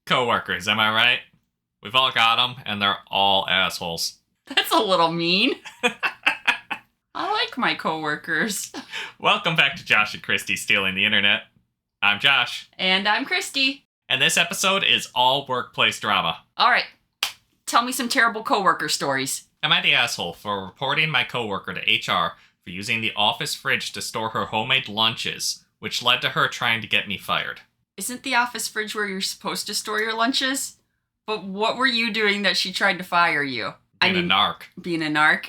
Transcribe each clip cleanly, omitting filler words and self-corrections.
Coworkers, am I right? We've all got them, and they're all assholes. That's a little mean. I like my coworkers. Welcome back to Josh and Kristie Stealing the Internet. I'm Josh. And I'm Kristie. And this episode is all workplace drama. All right. Tell me some terrible coworker stories. Am I the asshole for reporting my coworker to HR for using the office fridge to store her homemade lunches, which led to her trying to get me fired? Isn't the office fridge where you're supposed to store your lunches? But what were you doing that she tried to fire you? Being a narc. Being a narc?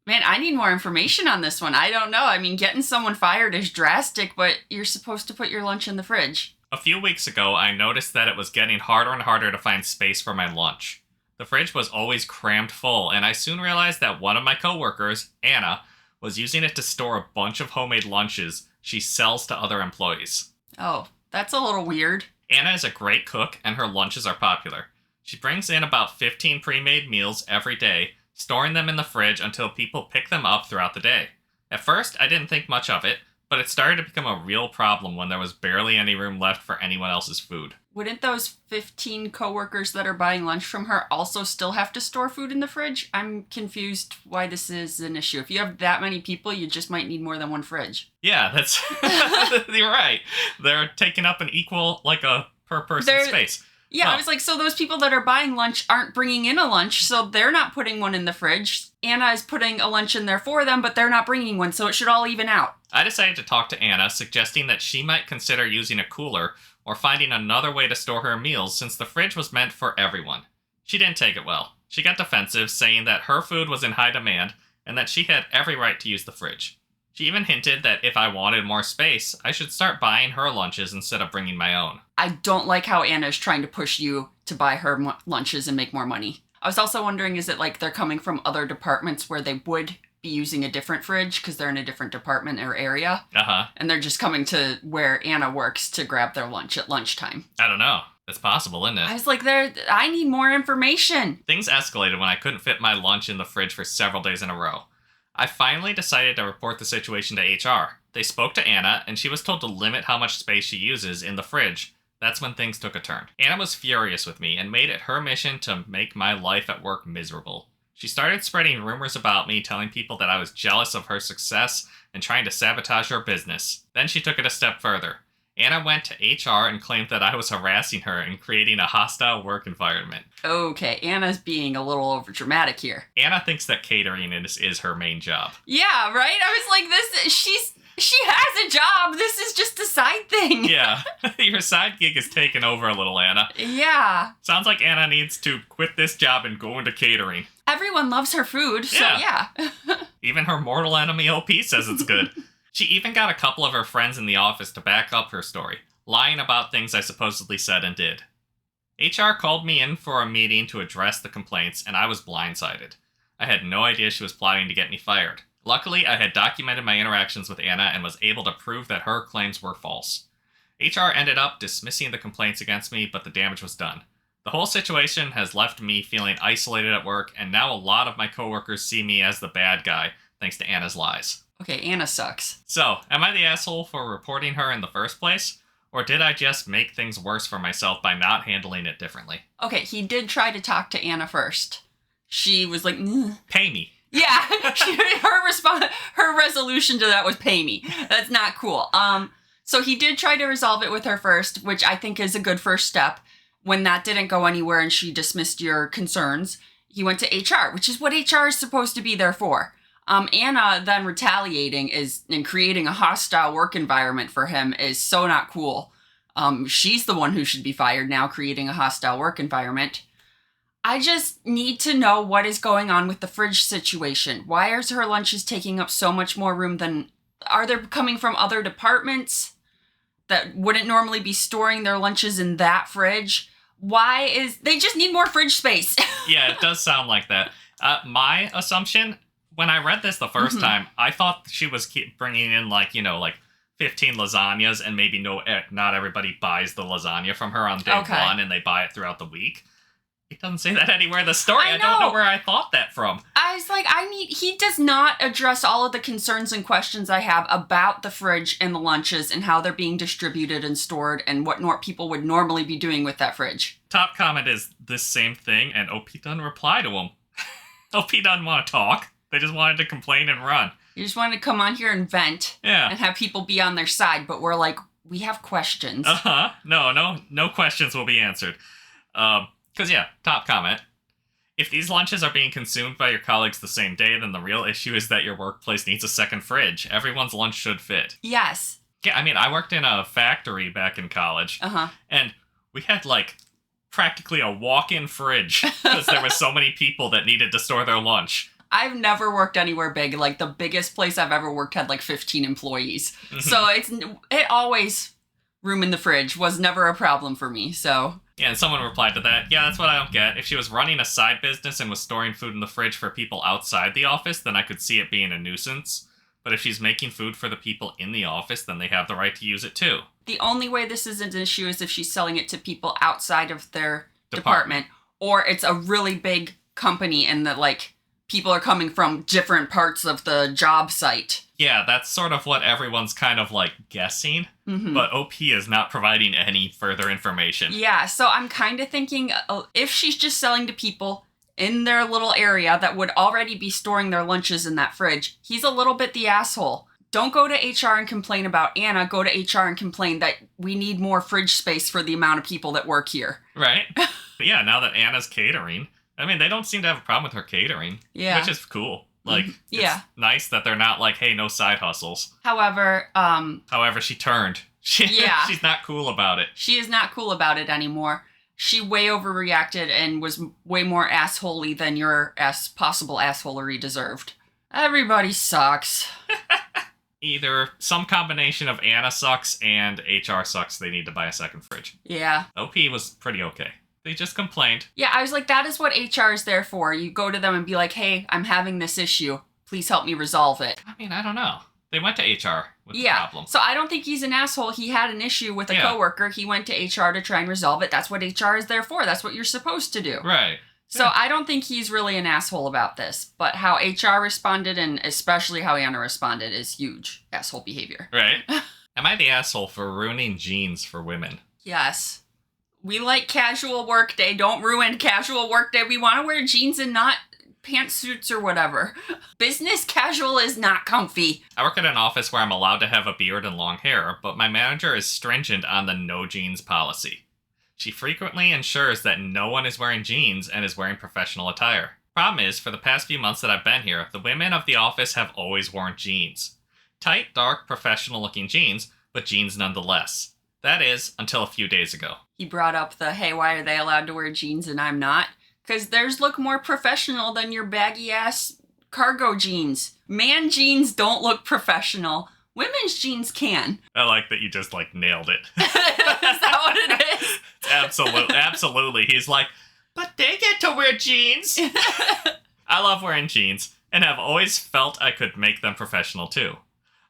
Man, I need more information on this one. I don't know. I mean, getting someone fired is drastic, but you're supposed to put your lunch in the fridge. A few weeks ago, I noticed that it was getting harder and harder to find space for my lunch. The fridge was always crammed full, and I soon realized that one of my coworkers, Anna, was using it to store a bunch of homemade lunches she sells to other employees. Oh, that's a little weird. Anna is a great cook, and her lunches are popular. She brings in about 15 pre-made meals every day, storing them in the fridge until people pick them up throughout the day. At first, I didn't think much of it, but it started to become a real problem when there was barely any room left for anyone else's food. Wouldn't those 15 coworkers that are buying lunch from her also still have to store food in the fridge? I'm confused why this is an issue. If you have that many people, you just might need more than one fridge. Yeah, that's... You're right. They're taking up an equal, a per person space. Yeah, I was like, so those people that are buying lunch aren't bringing in a lunch, so they're not putting one in the fridge. Anna is putting a lunch in there for them, but they're not bringing one, so it should all even out. I decided to talk to Anna, suggesting that she might consider using a cooler or finding another way to store her meals since the fridge was meant for everyone. She didn't take it well. She got defensive, saying that her food was in high demand and that she had every right to use the fridge. She even hinted that if I wanted more space, I should start buying her lunches instead of bringing my own. I don't like how Anna is trying to push you to buy her lunches and make more money. I was also wondering, is it like they're coming from other departments where they would be using a different fridge because they're in a different department or area? Uh-huh. And they're just coming to where Anna works to grab their lunch at lunchtime. I don't know. That's possible, isn't it? I was like, I need more information. Things escalated when I couldn't fit my lunch in the fridge for several days in a row. I finally decided to report the situation to HR. They spoke to Anna, and she was told to limit how much space she uses in the fridge. That's when things took a turn. Anna was furious with me and made it her mission to make my life at work miserable. She started spreading rumors about me, telling people that I was jealous of her success and trying to sabotage her business. Then she took it a step further. Anna went to HR and claimed that I was harassing her and creating a hostile work environment. Okay, Anna's being a little overdramatic here. Anna thinks that catering is her main job. Yeah, right? I was like, she has a job. This is just a side thing. Yeah, your side gig is taken over a little, Anna. Yeah. Sounds like Anna needs to quit this job and go into catering. Everyone loves her food, so yeah. Even her mortal enemy OP says it's good. She even got a couple of her friends in the office to back up her story, lying about things I supposedly said and did. HR called me in for a meeting to address the complaints, and I was blindsided. I had no idea she was plotting to get me fired. Luckily, I had documented my interactions with Anna and was able to prove that her claims were false. HR ended up dismissing the complaints against me, but the damage was done. The whole situation has left me feeling isolated at work, and now a lot of my coworkers see me as the bad guy, thanks to Anna's lies. Okay, Anna sucks. So, am I the asshole for reporting her in the first place? Or did I just make things worse for myself by not handling it differently? Okay, he did try to talk to Anna first. She was like, Pay me. Yeah, her resolution to that was pay me. That's not cool. So he did try to resolve it with her first, which I think is a good first step. When that didn't go anywhere and she dismissed your concerns, he went to HR, which is what HR is supposed to be there for. Anna then retaliating and creating a hostile work environment for him is so not cool. She's the one who should be fired now, creating a hostile work environment. I just need to know what is going on with the fridge situation. Why are her lunches taking up so much more room than... Are they coming from other departments that wouldn't normally be storing their lunches in that fridge? They just need more fridge space. Yeah, it does sound like that. My assumption, when I read this the first time, I thought she was bringing in 15 lasagnas and maybe not everybody buys the lasagna from her on day one and they buy it throughout the week. It doesn't say that anywhere in the story. I I don't know know. where I thought that from. I was like, he does not address all of the concerns and questions I have about the fridge and the lunches and how they're being distributed and stored and what people would normally be doing with that fridge. Top comment is this same thing, and OP doesn't reply to him. OP doesn't want to talk. They just wanted to complain and run. You just wanted to come on here and vent Yeah. and have people be on their side, but we're like, we have questions. Uh-huh. No questions will be answered. Because, yeah, top comment. If these lunches are being consumed by your colleagues the same day, then the real issue is that your workplace needs a second fridge. Everyone's lunch should fit. Yes. Yeah, I mean, I worked in a factory back in college, and we had, like, practically a walk-in fridge because there were so many people that needed to store their lunch. I've never worked anywhere big. Like, the biggest place I've ever worked had, like, 15 employees. So it always, room in the fridge was never a problem for me, so... Yeah, and someone replied to that, yeah, that's what I don't get. If she was running a side business and was storing food in the fridge for people outside the office, then I could see it being a nuisance. But if she's making food for the people in the office, then they have the right to use it too. The only way this isn't an issue is if she's selling it to people outside of their department. Or it's a really big company and that, like, people are coming from different parts of the job site. Yeah, that's sort of what everyone's kind of, like, guessing. But OP is not providing any further information. Yeah, so I'm kind of thinking if she's just selling to people in their little area that would already be storing their lunches in that fridge, he's a little bit the asshole. Don't go to HR and complain about Anna. Go to HR and complain that we need more fridge space for the amount of people that work here. Right? But yeah, now that Anna's catering, I mean, they don't seem to have a problem with her catering. Yeah. Which is cool. Like, yeah. It's nice that they're not like, hey, no side hustles. However, she turned. Yeah. She's not cool about it. She is not cool about it anymore. She way overreacted and was way more assholey than your possible assholery deserved. Everybody sucks. Either some combination of Anna sucks and HR sucks. They need to buy a second fridge. Yeah. OP was pretty okay. They just complained. Yeah, I was like, that is what HR is there for. You go to them and be like, hey, I'm having this issue. Please help me resolve it. I mean, I don't know. They went to HR with the problem. So I don't think he's an asshole. He had an issue with a coworker. He went to HR to try and resolve it. That's what HR is there for. That's what you're supposed to do. Right. So I don't think he's really an asshole about this. But how HR responded, and especially how Anna responded, is huge asshole behavior. Right. Am I the asshole for ruining jeans for women? Yes. We like casual work day. Don't ruin casual work day. We want to wear jeans and not pantsuits or whatever. Business casual is not comfy. I work at an office where I'm allowed to have a beard and long hair, but my manager is stringent on the no jeans policy. She frequently ensures that no one is wearing jeans and is wearing professional attire. Problem is, for the past few months that I've been here, the women of the office have always worn jeans. Tight, dark, professional-looking jeans, but jeans nonetheless. That is, until a few days ago. He brought up the, hey, why are they allowed to wear jeans and I'm not? Because theirs look more professional than your baggy-ass cargo jeans. Man jeans don't look professional. Women's jeans can. I like that you just, like, nailed it. Is that what it is? Absolutely. He's like, but they get to wear jeans. I love wearing jeans, and have always felt I could make them professional, too.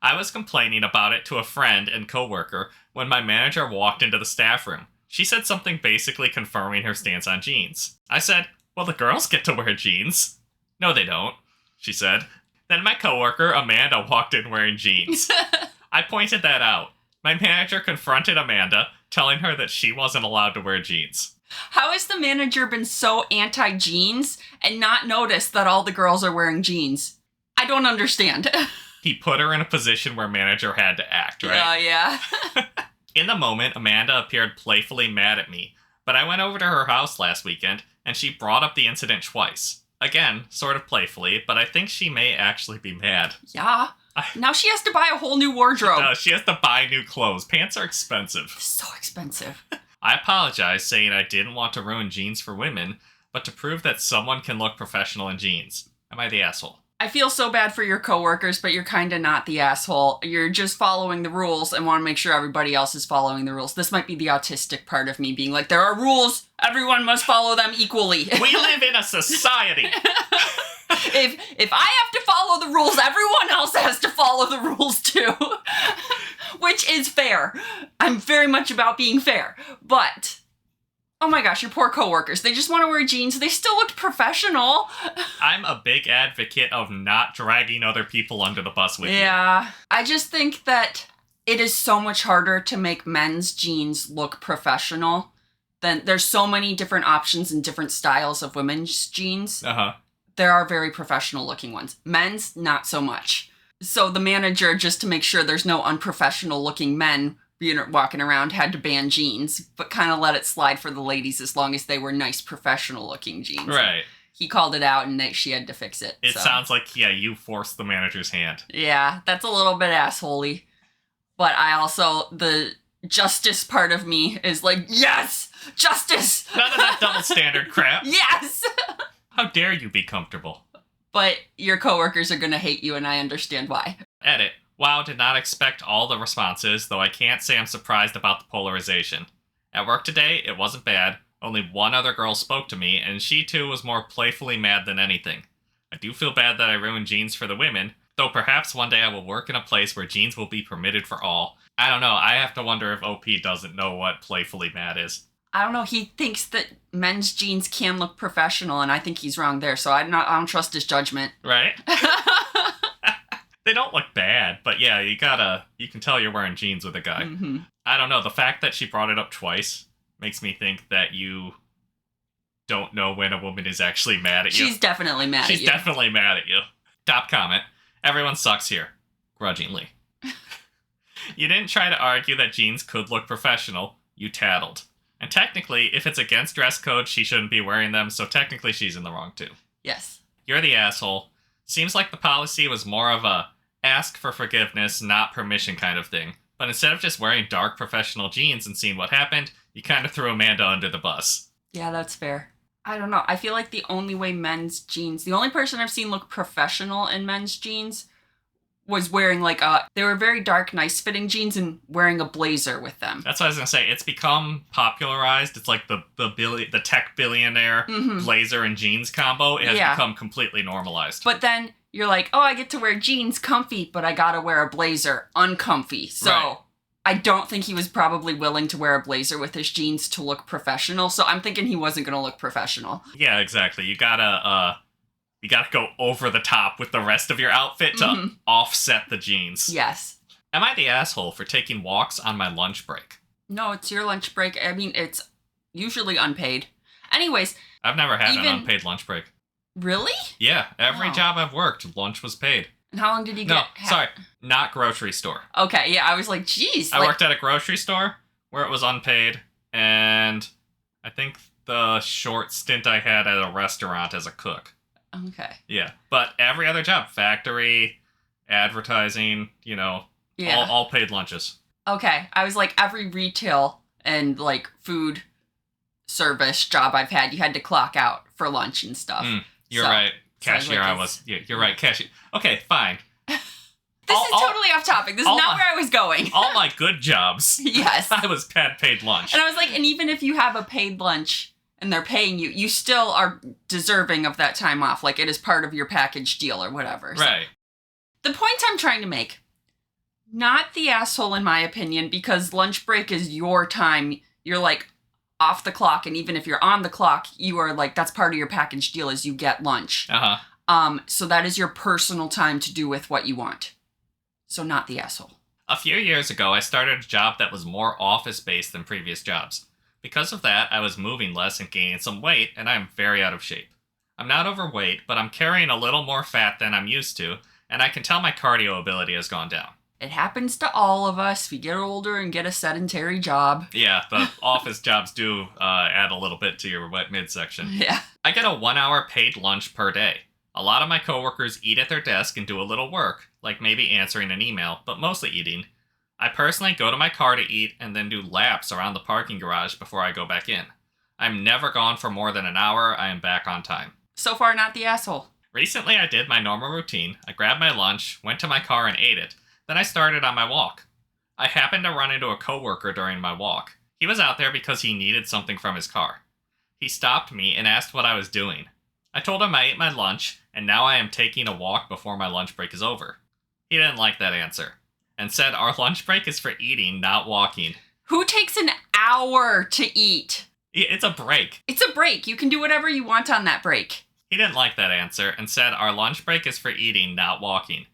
I was complaining about it to a friend and coworker when my manager walked into the staff room. She said something basically confirming her stance on jeans. I said, well, the girls get to wear jeans. No, they don't, she said. Then my coworker, Amanda, walked in wearing jeans. I pointed that out. My manager confronted Amanda, telling her that she wasn't allowed to wear jeans. How has the manager been so anti-jeans and not noticed that all the girls are wearing jeans? I don't understand. He put her in a position where manager had to act, right? Yeah. In the moment, Amanda appeared playfully mad at me, but I went over to her house last weekend, and she brought up the incident twice. Again, sort of playfully, but I think she may actually be mad. Yeah. Now she has to buy a whole new wardrobe. She has to buy new clothes. Pants are expensive. So expensive. I apologized, saying I didn't want to ruin jeans for women, but to prove that someone can look professional in jeans. Am I the asshole? I feel so bad for your coworkers, but you're kind of not the asshole. You're just following the rules and want to make sure everybody else is following the rules. This might be the autistic part of me being like, there are rules. Everyone must follow them equally. We live in a society. If I have to follow the rules, everyone else has to follow the rules too. Which is fair. I'm very much about being fair. But Oh my gosh, your poor coworkers. They just want to wear jeans. They still looked professional. I'm a big advocate of not dragging other people under the bus with you. Yeah. I just think that it is so much harder to make men's jeans look professional than there's so many different options and different styles of women's jeans. Uh-huh. There are very professional looking ones. Men's, not so much. So the manager, just to make sure there's no unprofessional looking men walking around, had to ban jeans, but kind of let it slide for the ladies as long as they were nice, professional looking jeans. Right. He called it out and she had to fix it. It sounds like, you forced the manager's hand. Yeah, that's a little bit assholey. But I also, the justice part of me is like, yes, justice! None of that double standard crap. Yes! How dare you be comfortable? But your coworkers are going to hate you, and I understand why. Edit. Wow, did not expect all the responses, though I can't say I'm surprised about the polarization. At work today, it wasn't bad. Only one other girl spoke to me, and she too was more playfully mad than anything. I do feel bad that I ruined jeans for the women, though perhaps one day I will work in a place where jeans will be permitted for all. I don't know, I have to wonder if OP doesn't know what playfully mad is. I don't know, he thinks that men's jeans can look professional, and I think he's wrong there, so I don't trust his judgment. Right? They don't look bad, but yeah, you can tell you're wearing jeans with a guy. Mm-hmm. I don't know, the fact that she brought it up twice makes me think that you don't know when a woman is actually mad at you. She's definitely mad at you. She's definitely mad at you. Top comment. Everyone sucks here. Grudgingly. You didn't try to argue that jeans could look professional. You tattled. And technically, if it's against dress code, she shouldn't be wearing them, so technically she's in the wrong too. Yes. You're the asshole. Seems like the policy was more of a ask for forgiveness, not permission kind of thing. But instead of just wearing dark professional jeans and seeing what happened, you kind of threw Amanda under the bus. Yeah, that's fair. I don't know. I feel like the only person I've seen look professional in men's jeans was wearing they were very dark, nice fitting jeans and wearing a blazer with them. That's what I was gonna say. It's become popularized. It's like the tech billionaire blazer and jeans combo. It has become completely normalized. But then you're like, oh, I get to wear jeans comfy, but I gotta wear a blazer uncomfy. So right. I don't think he was probably willing to wear a blazer with his jeans to look professional. So I'm thinking he wasn't gonna look professional. Yeah, exactly. You gotta go over the top with the rest of your outfit to offset the jeans. Yes. Am I the asshole for taking walks on my lunch break? No, it's your lunch break. I mean, it's usually unpaid. Anyways. I've never had an unpaid lunch break. Really? Yeah, every job I've worked, lunch was paid. And how long did you get? No, sorry, not grocery store. Okay, yeah, I was like, geez. I worked at a grocery store where it was unpaid, and I think the short stint I had at a restaurant as a cook. Okay. Yeah, but every other job, factory, advertising, all paid lunches. Okay, I was like, every retail and food service job I've had, you had to clock out for lunch and stuff. You're right. Cashier, you're right, cashier. Okay, fine. This is totally off topic. This is not where I was going. All my good jobs. Yes. I was paid lunch. And I was like, and even if you have a paid lunch and they're paying you, you still are deserving of that time off. Like, it is part of your package deal or whatever. Right. So, the point I'm trying to make, not the asshole in my opinion, because lunch break is your time. You're off the clock, and even if you're on the clock, you are that's part of your package deal is you get lunch. So that is your personal time to do with what you want. So not the asshole. A few years ago, I started a job that was more office-based than previous jobs. Because of that, I was moving less and gaining some weight, and I am very out of shape. I'm not overweight, but I'm carrying a little more fat than I'm used to, and I can tell my cardio ability has gone down. It happens to all of us. We get older and get a sedentary job. Yeah, the office jobs do add a little bit to your wet midsection. Yeah. I get a 1 hour paid lunch per day. A lot of my coworkers eat at their desk and do a little work, like maybe answering an email, but mostly eating. I personally go to my car to eat and then do laps around the parking garage before I go back in. I'm never gone for more than an hour. I am back on time. So far, not the asshole. Recently, I did my normal routine. I grabbed my lunch, went to my car and ate it. Then I started on my walk. I happened to run into a coworker during my walk. He was out there because he needed something from his car. He stopped me and asked what I was doing. I told him I ate my lunch, and now I am taking a walk before my lunch break is over. He didn't like that answer, and said our lunch break is for eating, not walking. Who takes an hour to eat? It's a break. It's a break. You can do whatever you want on that break. He didn't like that answer and said our lunch break is for eating, not walking,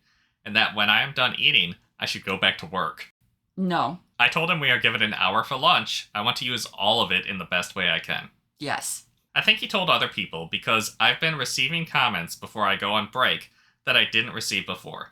and that when I am done eating, I should go back to work. No. I told him we are given an hour for lunch. I want to use all of it in the best way I can. Yes. I think he told other people because I've been receiving comments before I go on break that I didn't receive before.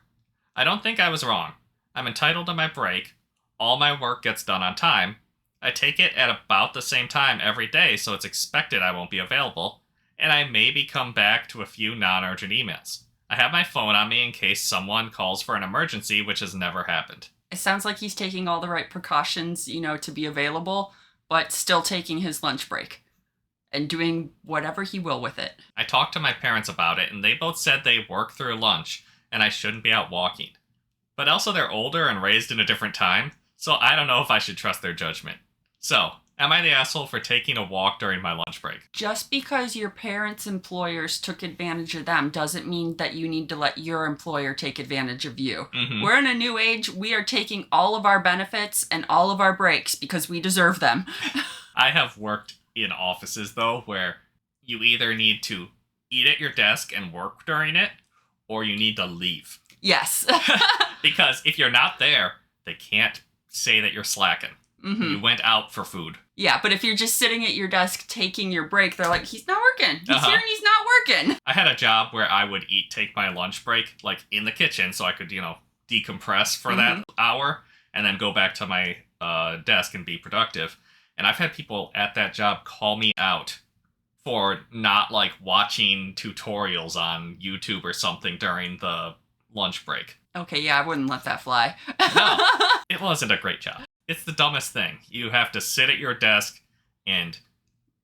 I don't think I was wrong. I'm entitled to my break. All my work gets done on time. I take it at about the same time every day, so it's expected I won't be available. And I maybe come back to a few non-urgent emails. I have my phone on me in case someone calls for an emergency, which has never happened. It sounds like he's taking all the right precautions, to be available, but still taking his lunch break and doing whatever he will with it. I talked to my parents about it, and they both said they work through lunch, and I shouldn't be out walking. But also they're older and raised in a different time, so I don't know if I should trust their judgment. So, am I the asshole for taking a walk during my lunch break? Just because your parents' employers took advantage of them doesn't mean that you need to let your employer take advantage of you. Mm-hmm. We're in a new age. We are taking all of our benefits and all of our breaks because we deserve them. I have worked in offices, though, where you either need to eat at your desk and work during it, or you need to leave. Yes. Because if you're not there, they can't say that you're slacking. Mm-hmm. You went out for food. Yeah, but if you're just sitting at your desk taking your break, they're like, he's not working. He's Uh-huh. here and he's not working. I had a job where I would take my lunch break, like, in the kitchen, so I could, decompress for that hour, and then go back to my desk and be productive. And I've had people at that job call me out for not, watching tutorials on YouTube or something during the lunch break. Okay, yeah, I wouldn't let that fly. No, it wasn't a great job. It's the dumbest thing. You have to sit at your desk and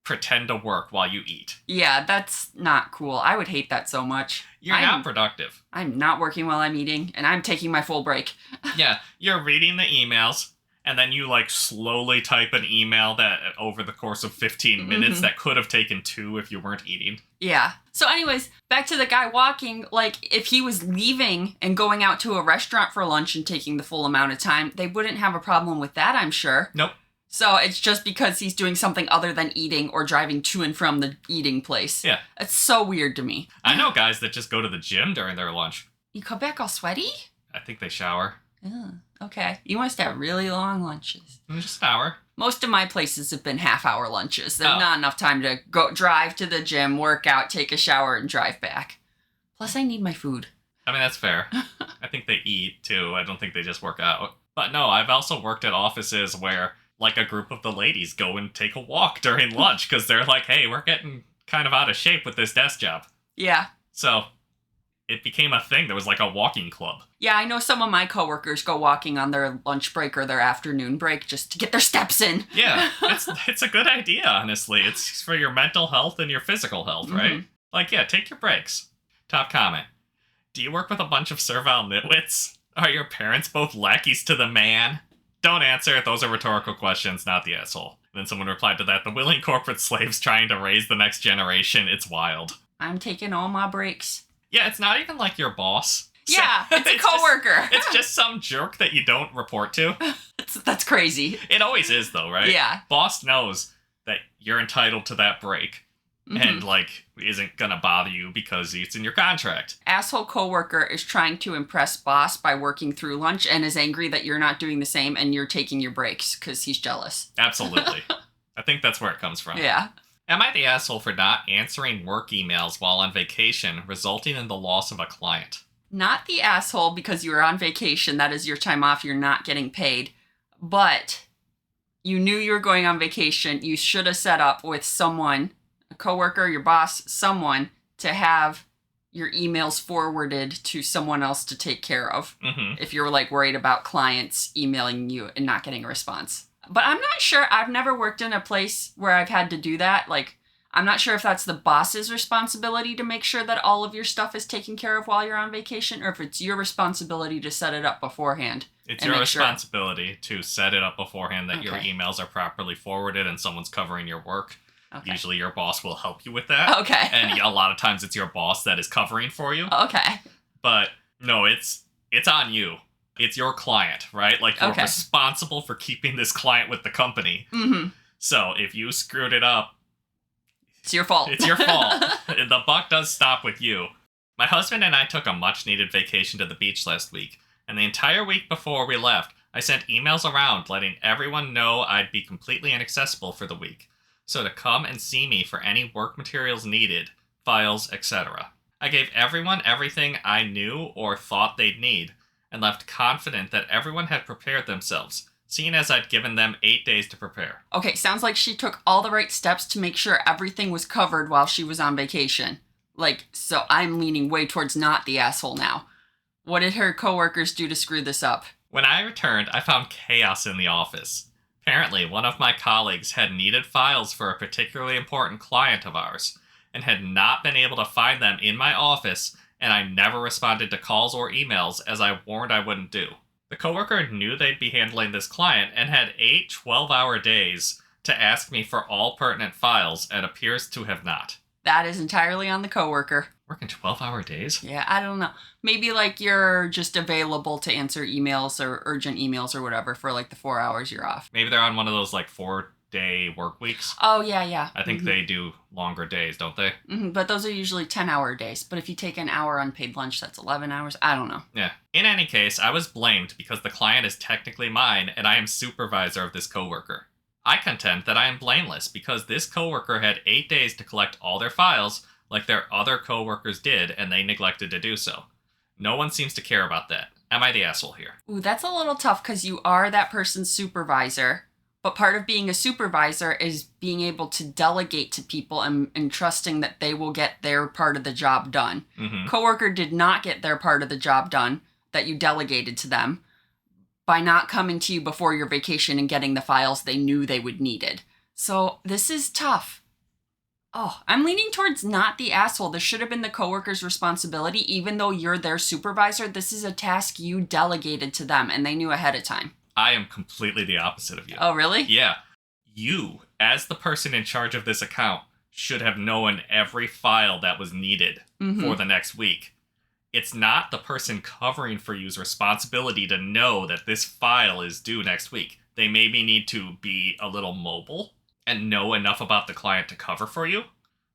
pretend to work while you eat. Yeah, that's not cool. I would hate that so much. You're not productive. I'm not working while I'm eating, and I'm taking my full break. Yeah, you're reading the emails, and then you, slowly type an email that over the course of 15 minutes that could have taken 2 if you weren't eating. Yeah. So anyways, back to the guy walking, if he was leaving and going out to a restaurant for lunch and taking the full amount of time, they wouldn't have a problem with that, I'm sure. Nope. So it's just because he's doing something other than eating or driving to and from the eating place. Yeah. It's so weird to me. I know guys that just go to the gym during their lunch. You come back all sweaty? I think they shower. Oh, okay. You must have really long lunches. Just an hour. Most of my places have been half-hour lunches. There's not enough time to go drive to the gym, work out, take a shower, and drive back. Plus, I need my food. I mean, that's fair. I think they eat, too. I don't think they just work out. But no, I've also worked at offices where, a group of the ladies go and take a walk during lunch because they're like, hey, we're getting kind of out of shape with this desk job. Yeah. So it became a thing. There was a walking club. Yeah, I know some of my coworkers go walking on their lunch break or their afternoon break just to get their steps in. Yeah, it's a good idea, honestly. It's for your mental health and your physical health, right? Yeah, take your breaks. Top comment. Do you work with a bunch of servile nitwits? Are your parents both lackeys to the man? Don't answer. Those are rhetorical questions, not the asshole. And then someone replied to that, the willing corporate slaves trying to raise the next generation. It's wild. I'm taking all my breaks. Yeah, it's not even your boss. Yeah, it's a coworker. It's just some jerk that you don't report to. That's crazy. It always is, though, right? Yeah. Boss knows that you're entitled to that break and, isn't gonna bother you because it's in your contract. Asshole coworker is trying to impress boss by working through lunch and is angry that you're not doing the same and you're taking your breaks because he's jealous. Absolutely. I think that's where it comes from. Yeah. Am I the asshole for not answering work emails while on vacation, resulting in the loss of a client? Not the asshole because you were on vacation. That is your time off. You're not getting paid. But you knew you were going on vacation. You should have set up with someone, a coworker, your boss, someone, to have your emails forwarded to someone else to take care of. If you're worried about clients emailing you and not getting a response. But I'm not sure. I've never worked in a place where I've had to do that. I'm not sure if that's the boss's responsibility to make sure that all of your stuff is taken care of while you're on vacation, or if it's your responsibility to set it up beforehand. It's your responsibility to set it up beforehand that your emails are properly forwarded and someone's covering your work. Okay. Usually your boss will help you with that. Okay. And a lot of times it's your boss that is covering for you. Okay. But no, it's on you. It's your client, right? You're responsible for keeping this client with the company. So if you screwed it up, It's your fault. it's your fault. The buck does stop with you. My husband and I took a much-needed vacation to the beach last week, and the entire week before we left, I sent emails around letting everyone know I'd be completely inaccessible for the week, so to come and see me for any work materials needed, files, etc. I gave everyone everything I knew or thought they'd need, and left confident that everyone had prepared themselves, seeing as I'd given them 8 days to prepare. Okay, sounds like she took all the right steps to make sure everything was covered while she was on vacation. So I'm leaning way towards not the asshole now. What did her coworkers do to screw this up? When I returned, I found chaos in the office. Apparently, one of my colleagues had needed files for a particularly important client of ours, and had not been able to find them in my office, and I never responded to calls or emails as I warned I wouldn't do. The coworker knew they'd be handling this client and had 8 12-hour days to ask me for all pertinent files, and appears to have not. That is entirely on the coworker. Working 12-hour days? Yeah, I don't know. Maybe you're just available to answer emails or urgent emails or whatever for the 4 hours you're off. Maybe they're on one of those 4-day work weeks. Oh, yeah. I think they do longer days, don't they? But those are usually 10-hour days. But if you take an hour unpaid lunch, that's 11 hours. I don't know. Yeah. In any case, I was blamed because the client is technically mine and I am supervisor of this coworker. I contend that I am blameless because this coworker had 8 days to collect all their files like their other coworkers did, and they neglected to do so. No one seems to care about that. Am I the asshole here? Ooh, that's a little tough because you are that person's supervisor. But part of being a supervisor is being able to delegate to people and trusting that they will get their part of the job done. Mm-hmm. Coworker did not get their part of the job done that you delegated to them by not coming to you before your vacation and getting the files they knew they would needed. So this is tough. Oh, I'm leaning towards not the asshole. This should have been the coworker's responsibility. Even though you're their supervisor, this is a task you delegated to them and they knew ahead of time. I am completely the opposite of you. Oh, really? Yeah. You, as the person in charge of this account, should have known every file that was needed for the next week. It's not the person covering for you's responsibility to know that this file is due next week. They maybe need to be a little mobile and know enough about the client to cover for you.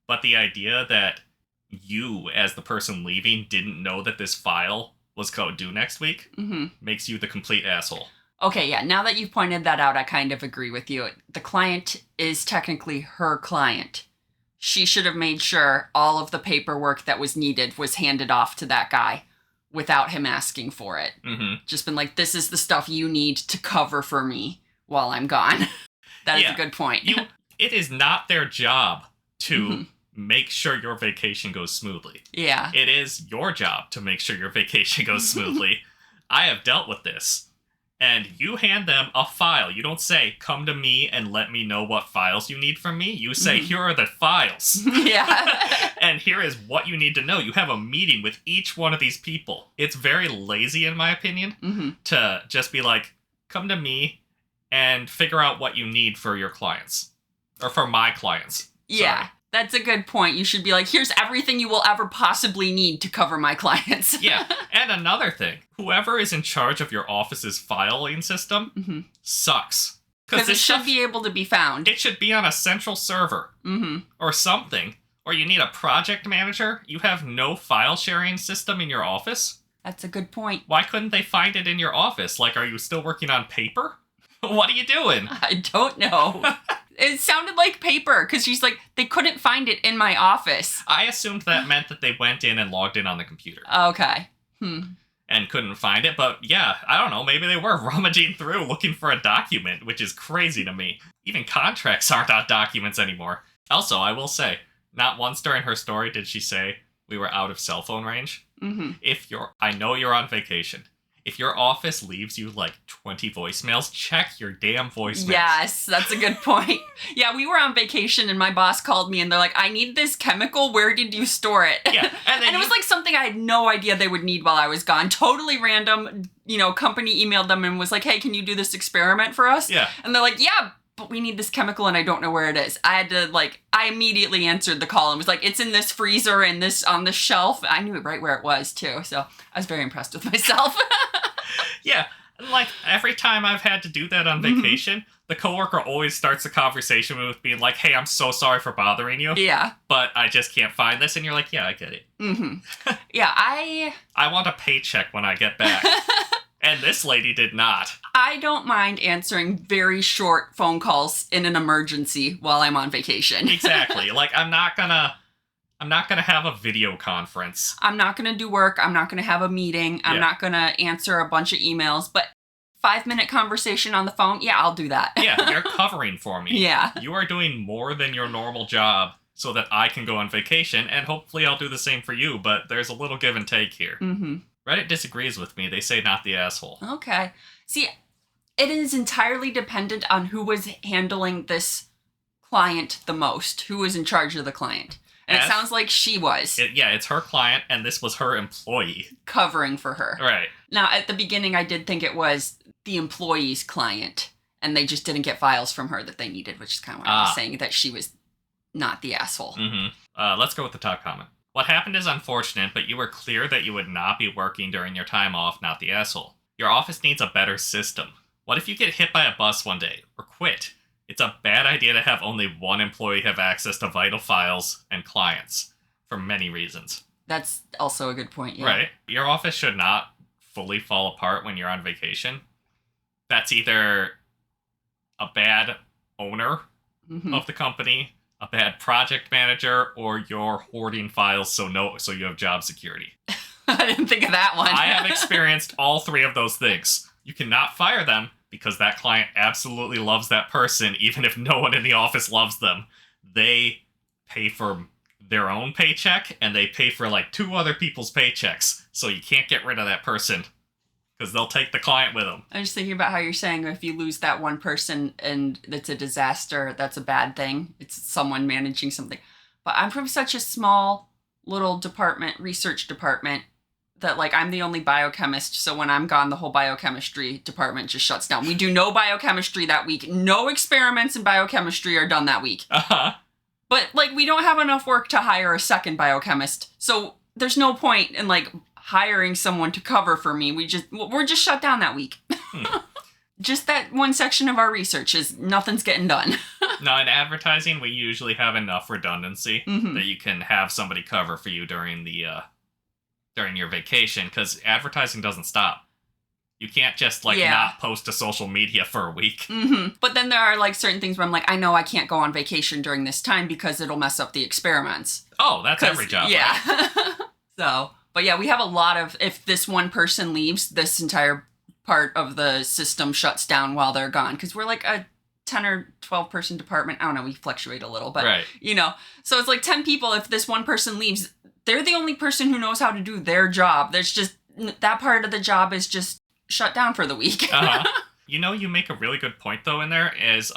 But the idea that you, as the person leaving, didn't know that this file was due next week makes you the complete asshole. Okay, yeah, now that you've pointed that out, I kind of agree with you. The client is technically her client. She should have made sure all of the paperwork that was needed was handed off to that guy without him asking for it. Just been like, this is the stuff you need to cover for me while I'm gone. That is a good point. It is not their job to make sure your vacation goes smoothly. Yeah. It is your job to make sure your vacation goes smoothly. I have dealt with this. And you hand them a file. You don't say, come to me and let me know what files you need from me. You say, here are the files. Yeah. And here is what you need to know. You have a meeting with each one of these people. It's very lazy, in my opinion, to just be like, come to me and figure out what you need for your clients. Or for my clients. Yeah. Sorry. That's a good point. You should be like, here's everything you will ever possibly need to cover my clients. Yeah. And another thing, whoever is in charge of your office's filing system sucks. Because it should be able to be found. It should be on a central server. Or something. Or you need a project manager. You have no file sharing system in your office. That's a good point. Why couldn't they find it in your office? Are you still working on paper? What are you doing? I don't know. It sounded like paper, because she's like, they couldn't find it in my office. I assumed that meant that they went in and logged in on the computer. Okay. And couldn't find it, but yeah, I don't know, maybe they were rummaging through looking for a document, which is crazy to me. Even contracts aren't on documents anymore. Also, I will say, not once during her story did she say we were out of cell phone range. I know you're on vacation. If your office leaves you 20 voicemails, check your damn voicemails. Yes, that's a good point. Yeah, we were on vacation and my boss called me and they're like, I need this chemical. Where did you store it? Yeah. And it was something I had no idea they would need while I was gone. Totally random. Company emailed them and was like, hey, can you do this experiment for us? Yeah. And they're like, yeah, but we need this chemical and I don't know where it is. I had to I immediately answered the call and was like, it's in this freezer and this on this shelf. I knew it right where it was too. So I was very impressed with myself. Yeah. And, like, every time I've had to do that on vacation, the coworker always starts the conversation with being like, hey, I'm so sorry for bothering you. Yeah. But I just can't find this. And you're like, yeah, I get it. Yeah, I want a paycheck when I get back. And this lady did not. I don't mind answering very short phone calls in an emergency while I'm on vacation. Exactly. Like, I'm not gonna have a video conference. I'm not gonna do work. I'm not gonna have a meeting. I'm not gonna answer a bunch of emails. But 5-minute conversation on the phone, yeah, I'll do that. Yeah, you're covering for me. Yeah. You are doing more than your normal job so that I can go on vacation, and hopefully I'll do the same for you, but there's a little give and take here. Reddit disagrees with me. They say not the asshole. Okay. See, it is entirely dependent on who was handling this client the most, who was in charge of the client. And it sounds like she was. It's her client, and this was her employee. Covering for her. Right. Now, at the beginning, I did think it was the employee's client, and they just didn't get files from her that they needed, which is kind of what I was saying, that she was not the asshole. Let's go with the top comment. What happened is unfortunate, but you were clear that you would not be working during your time off, not the asshole. Your office needs a better system. What if you get hit by a bus one day, or quit? It's a bad idea to have only one employee have access to vital files and clients, for many reasons. That's also a good point, yeah. Right. Your office should not fully fall apart when you're on vacation. That's either a bad owner of the company, a bad project manager, or you're hoarding files so you have job security. I didn't think of that one. I have experienced all three of those things. You cannot fire them because that client absolutely loves that person, even if no one in the office loves them. They pay for their own paycheck, and they pay for like 2 other people's paychecks. So you can't get rid of that person because they'll take the client with them. I'm just thinking about how you're saying if you lose that one person and it's a disaster, that's a bad thing. It's someone managing something. But I'm from such a small little department, research department, that like I'm the only biochemist. So when I'm gone, the whole biochemistry department just shuts down. We do no biochemistry that week. No experiments in biochemistry are done that week. But like we don't have enough work to hire a second biochemist. So there's no point in like hiring someone to cover for me. We're just shut down that week. Just that one section of our research is nothing's getting done. No, in advertising, we usually have enough redundancy that you can have somebody cover for you during your vacation, because advertising doesn't stop. You can't just not post to social media for a week. But then there are like certain things where I'm like, I know I can't go on vacation during this time because it'll mess up the experiments. Oh, that's every job. Yeah. Right? But yeah, we have a lot of, if this one person leaves, this entire part of the system shuts down while they're gone. Because we're like a 10 or 12 person department. I don't know, we fluctuate a little, but so it's like 10 people. If this one person leaves, they're the only person who knows how to do their job. There's just, that part of the job is just shut down for the week. You make a really good point though in there is,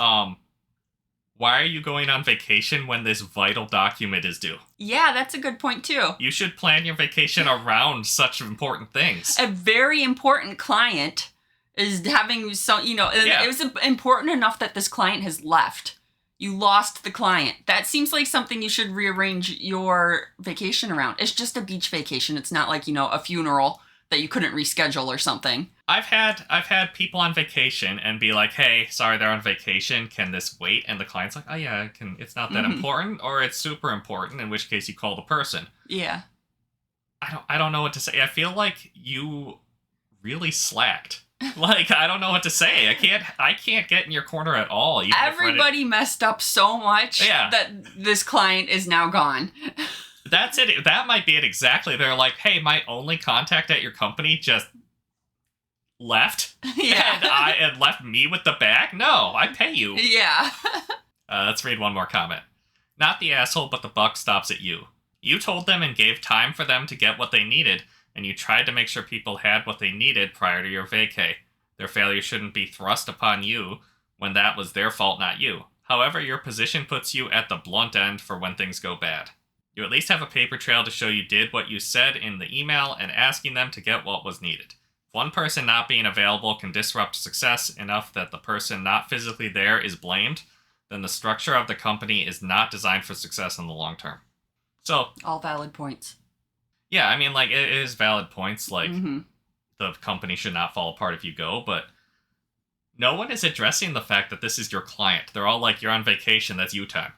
why are you going on vacation when this vital document is due? Yeah, that's a good point too. You should plan your vacation around such important things. A very important client is having some, it was important enough that this client has left. You lost the client. That seems like something you should rearrange your vacation around. It's just a beach vacation. It's not like, a funeral that you couldn't reschedule or something. I've had people on vacation and be like, hey, sorry, they're on vacation. Can this wait? And the client's like, oh yeah, it can. It's not that important, or it's super important, in which case you call the person. Yeah. I don't know what to say. I feel like you really slacked. Like, I don't know what to say. I can't get in your corner at all. Everybody messed up so much that this client is now gone. That's it. That might be it exactly. They're like, hey, my only contact at your company just left. Yeah. and left me with the bag? No, I pay you. Yeah. Let's read one more comment. Not the asshole, but the buck stops at you. You told them and gave time for them to get what they needed, and you tried to make sure people had what they needed prior to your vacay. Their failure shouldn't be thrust upon you when that was their fault, not you. However, your position puts you at the blunt end for when things go bad. You at least have a paper trail to show you did what you said in the email and asking them to get what was needed. If one person not being available can disrupt success enough that the person not physically there is blamed, then the structure of the company is not designed for success in the long term. So, all valid points. Yeah, I mean, like, it is valid points. Like, the company should not fall apart if you go, but no one is addressing the fact that this is your client. They're all like, you're on vacation, that's you time.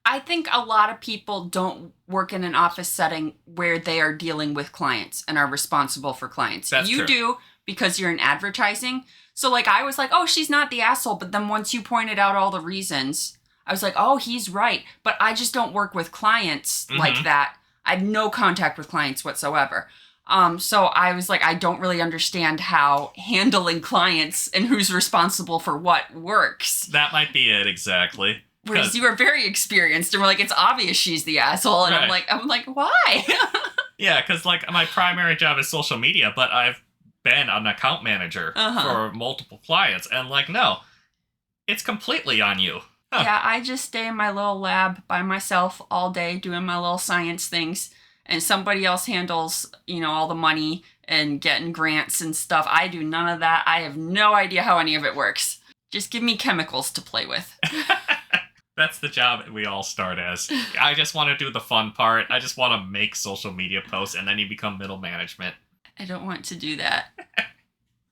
I think a lot of people don't work in an office setting where they are dealing with clients and are responsible for clients. That's you true. do because you're in advertising. So like I was like, oh, she's not the asshole. But then once you pointed out all the reasons, I was like, oh, he's right. But I just don't work with clients like that. I have no contact with clients whatsoever. So I was like, I don't really understand how handling clients and who's responsible for what works. That might be it, exactly. Whereas you were very experienced and we're like, it's obvious she's the asshole. And Right. I'm like, why? Yeah, because like my primary job is social media, but I've been an account manager for multiple clients. And like, no, it's completely on you. Huh. Yeah, I just stay in my little lab by myself all day doing my little science things. And somebody else handles, all the money and getting grants and stuff. I do none of that. I have no idea how any of it works. Just give me chemicals to play with. That's the job we all start as. I just want to do the fun part. I just want to make social media posts, and then you become middle management. I don't want to do that.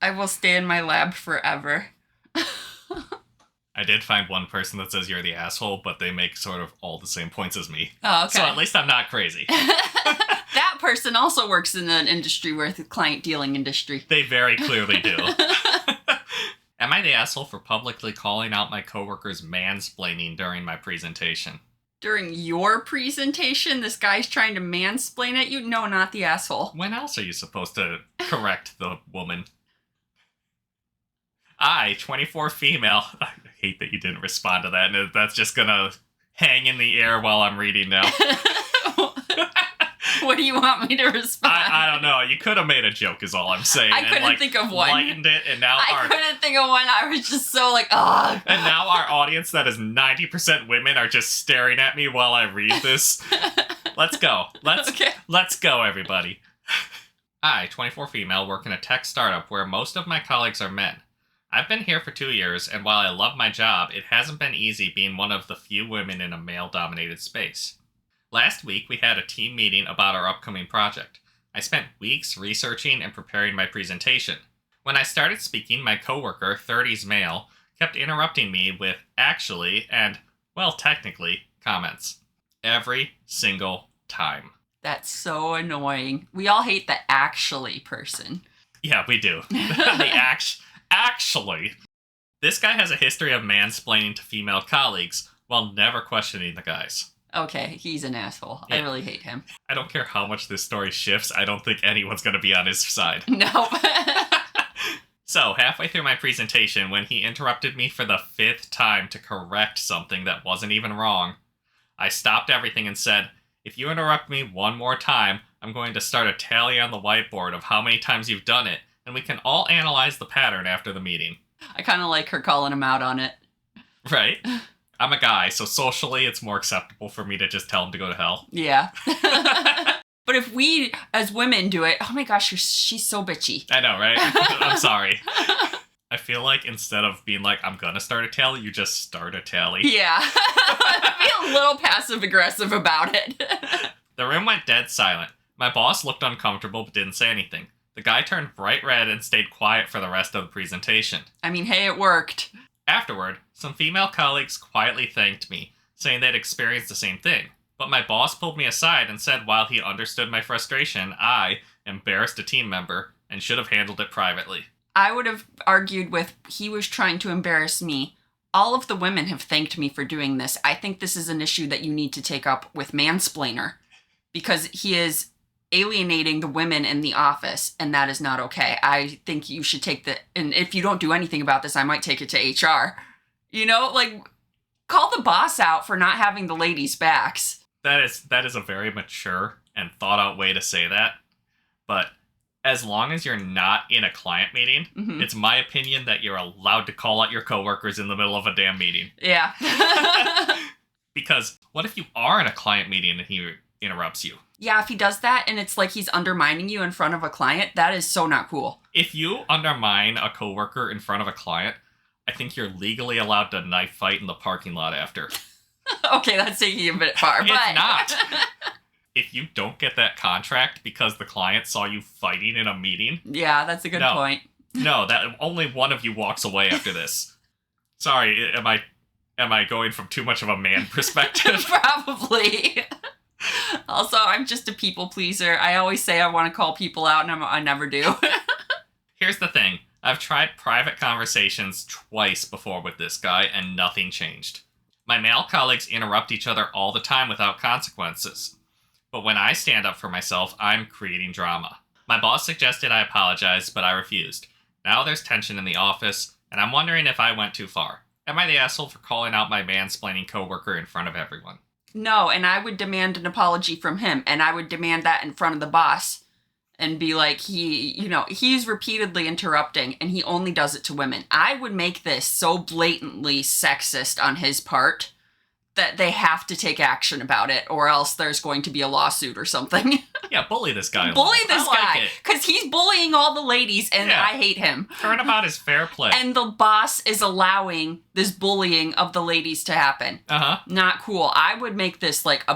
I will stay in my lab forever. I did find one person that says you're the asshole, but they make sort of all the same points as me. Oh, okay. So at least I'm not crazy. That person also works in an industry where the client dealing industry. They very clearly do. Am I the asshole for publicly calling out my coworkers mansplaining during my presentation? During your presentation, this guy's trying to mansplain at you? No, not the asshole. When else are you supposed to correct the woman? I, 24 female. I hate that you didn't respond to that, and that's just gonna hang in the air while I'm reading now. What do you want me to respond? I don't know. You could have made a joke, is all I'm saying. I couldn't think of one. Lightened it, and now I couldn't think of one. I was just so like, ugh. And now our audience that is 90% women are just staring at me while I read this. Let's go. Let's go, everybody. I, 24 female, work in a tech startup where most of my colleagues are men. I've been here for 2 years, and while I love my job, it hasn't been easy being one of the few women in a male-dominated space. Last week, we had a team meeting about our upcoming project. I spent weeks researching and preparing my presentation. When I started speaking, my coworker, 30s male, kept interrupting me with actually and, well, technically, comments. Every single time. That's so annoying. We all hate the actually person. Yeah, we do. Actually. This guy has a history of mansplaining to female colleagues while never questioning the guys. Okay, he's an asshole. Yeah. I really hate him. I don't care how much this story shifts, I don't think anyone's going to be on his side. No. So, halfway through my presentation, when he interrupted me for the 5th time to correct something that wasn't even wrong, I stopped everything and said, if you interrupt me one more time, I'm going to start a tally on the whiteboard of how many times you've done it, and we can all analyze the pattern after the meeting. I kind of like her calling him out on it. Right? I'm a guy, so socially it's more acceptable for me to just tell him to go to hell. Yeah. But if we, as women, do it, oh my gosh, she's so bitchy. I know, right? I'm sorry. I feel like instead of being like, I'm gonna start a tally, you just start a tally. Yeah. Be a little passive-aggressive about it. The room went dead silent. My boss looked uncomfortable but didn't say anything. The guy turned bright red and stayed quiet for the rest of the presentation. I mean, hey, it worked. Afterward, some female colleagues quietly thanked me, saying they'd experienced the same thing. But my boss pulled me aside and said while he understood my frustration, I embarrassed a team member and should have handled it privately. I would have argued with, he was trying to embarrass me. All of the women have thanked me for doing this. I think this is an issue that you need to take up with mansplainer, because he is alienating the women in the office, and that is not okay. I think you should and if you don't do anything about this, I might take it to HR. Call the boss out for not having the ladies' backs. That is a very mature and thought out way to say that. But as long as you're not in a client meeting, it's my opinion that you're allowed to call out your coworkers in the middle of a damn meeting. Yeah. Because what if you are in a client meeting and he interrupts you? Yeah, if he does that and it's like he's undermining you in front of a client, that is so not cool. If you undermine a coworker in front of a client, I think you're legally allowed to knife fight in the parking lot after. Okay, that's taking it a bit far, but... It's not. if you don't get that contract because the client saw you fighting in a meeting, Yeah, that's a good point. no, that only one of you walks away after this. Sorry, am I going from too much of a man perspective? Probably. Also, I'm just a people pleaser. I always say I want to call people out, and I never do. Here's the thing. I've tried private conversations twice before with this guy, and nothing changed. My male colleagues interrupt each other all the time without consequences. But when I stand up for myself, I'm creating drama. My boss suggested I apologize, but I refused. Now there's tension in the office, and I'm wondering if I went too far. Am I the asshole for calling out my mansplaining coworker in front of everyone? No, and I would demand an apology from him, and I would demand that in front of the boss. And be like, he's repeatedly interrupting, and he only does it to women. I would make this so blatantly sexist on his part that they have to take action about it, or else there's going to be a lawsuit or something. Yeah, bully this guy. Bully this I like guy. it. Because he's bullying all the ladies, and Yeah. I hate him. Turnabout is fair play. And the boss is allowing this bullying of the ladies to happen. Uh-huh. Not cool. I would make this like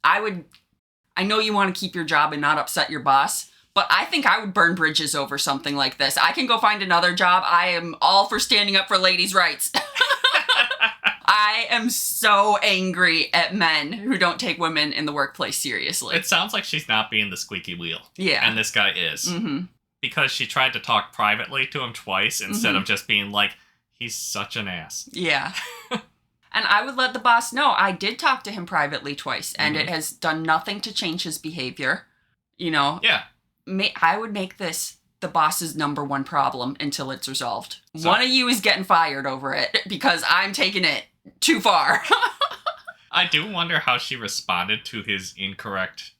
I know you want to keep your job and not upset your boss, but I think I would burn bridges over something like this. I can go find another job. I am all for standing up for ladies' rights. I am so angry at men who don't take women in the workplace seriously. It sounds like she's not being the squeaky wheel. Yeah. And this guy is. Mm-hmm. Because she tried to talk privately to him twice instead of just being like, he's such an ass. Yeah. And I would let the boss know I did talk to him privately twice, and it has done nothing to change his behavior. Yeah. I would make this the boss's number one problem until it's resolved. One of you is getting fired over it because I'm taking it too far. I do wonder how she responded to his incorrect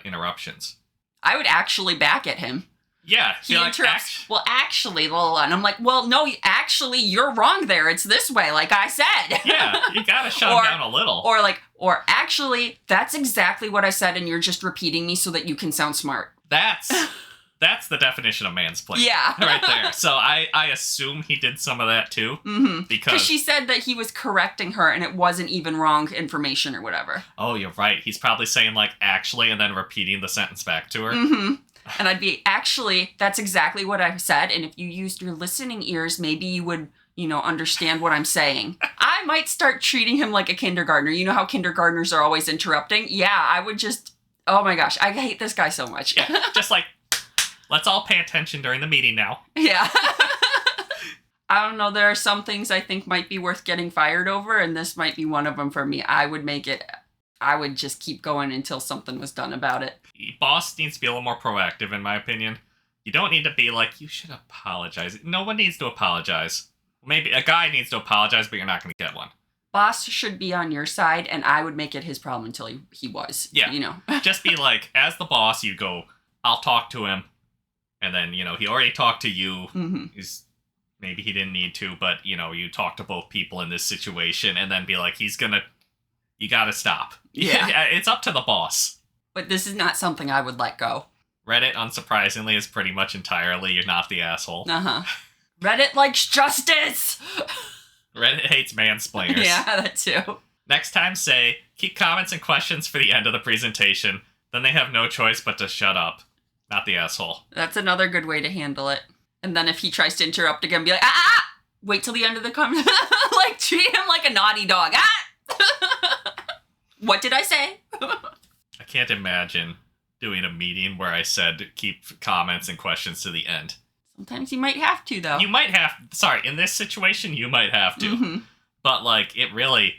interruptions. I would actually back at him. Yeah. He interrupts. Well, actually, and I'm like, well, no, actually, you're wrong there. It's this way, like I said. Yeah, you gotta shut him down a little. Or actually, that's exactly what I said, and you're just repeating me so that you can sound smart. That's the definition of mansplaining. Yeah. Right there. So I assume he did some of that too. Mm-hmm. Because she said that he was correcting her and it wasn't even wrong information or whatever. Oh, you're right. He's probably saying like actually and then repeating the sentence back to her. Mm-hmm. And I'd be, actually, that's exactly what I said. And if you used your listening ears, maybe you would, understand what I'm saying. I might start treating him like a kindergartner. You know how kindergartners are always interrupting? Yeah, I would just, oh my gosh, I hate this guy so much. Yeah, just like, let's all pay attention during the meeting now. Yeah. I don't know. There are some things I think might be worth getting fired over, and this might be one of them for me. I would just keep going until something was done about it. Boss needs to be a little more proactive, in my opinion. You don't need to be like, you should apologize. No one needs to apologize. Maybe a guy needs to apologize, but you're not going to get one. Boss should be on your side, and I would make it his problem until he was. Yeah. Just be like, as the boss, you go, I'll talk to him. And then, he already talked to you. Mm-hmm. Maybe he didn't need to, but, you talk to both people in this situation and then be like, you gotta stop. Yeah. It's up to the boss. But this is not something I would let go. Reddit, unsurprisingly, is pretty much entirely, you're not the asshole. Uh-huh. Reddit likes justice! Reddit hates mansplainers. Yeah, that too. Next time, say, keep comments and questions for the end of the presentation. Then they have no choice but to shut up. Not the asshole. That's another good way to handle it. And then if he tries to interrupt again, be like, ah! Wait till the end of the comment. Like, treat him like a naughty dog. Ah! What did I say? I can't imagine doing a meeting where I said keep comments and questions to the end. Sometimes you might have to, though. You might have... Sorry, in this situation, you might have to. Mm-hmm. But, it really...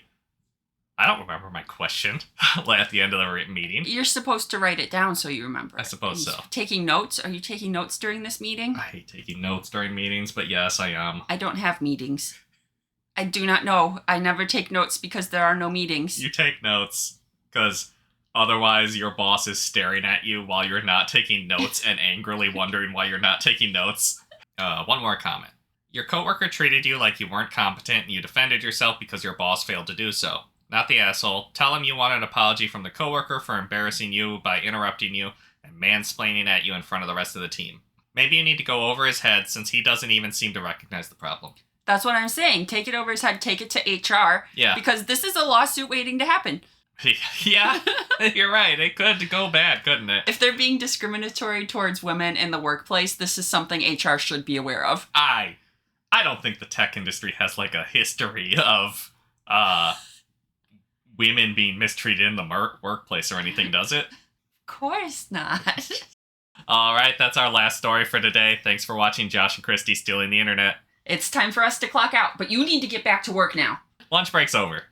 I don't remember my question at the end of the meeting. You're supposed to write it down so you remember. I suppose so. Taking notes? Are you taking notes during this meeting? I hate taking notes during meetings, but yes, I am. I don't have meetings. I do not know. I never take notes because there are no meetings. You take notes because otherwise your boss is staring at you while you're not taking notes and angrily wondering why you're not taking notes. One more comment. Your coworker treated you like you weren't competent and you defended yourself because your boss failed to do so. Not the asshole. Tell him you want an apology from the coworker for embarrassing you by interrupting you and mansplaining at you in front of the rest of the team. Maybe you need to go over his head since he doesn't even seem to recognize the problem. That's what I'm saying. Take it over his head. Take it to HR. Yeah. Because this is a lawsuit waiting to happen. Yeah, you're right. It could go bad, couldn't it? If they're being discriminatory towards women in the workplace, this is something HR should be aware of. I don't think the tech industry has like a history of women being mistreated in the workplace or anything, does it? Of course not. All right, that's our last story for today. Thanks for watching Josh and Kristie Stealing the Internet. It's time for us to clock out, but you need to get back to work now. Lunch break's over.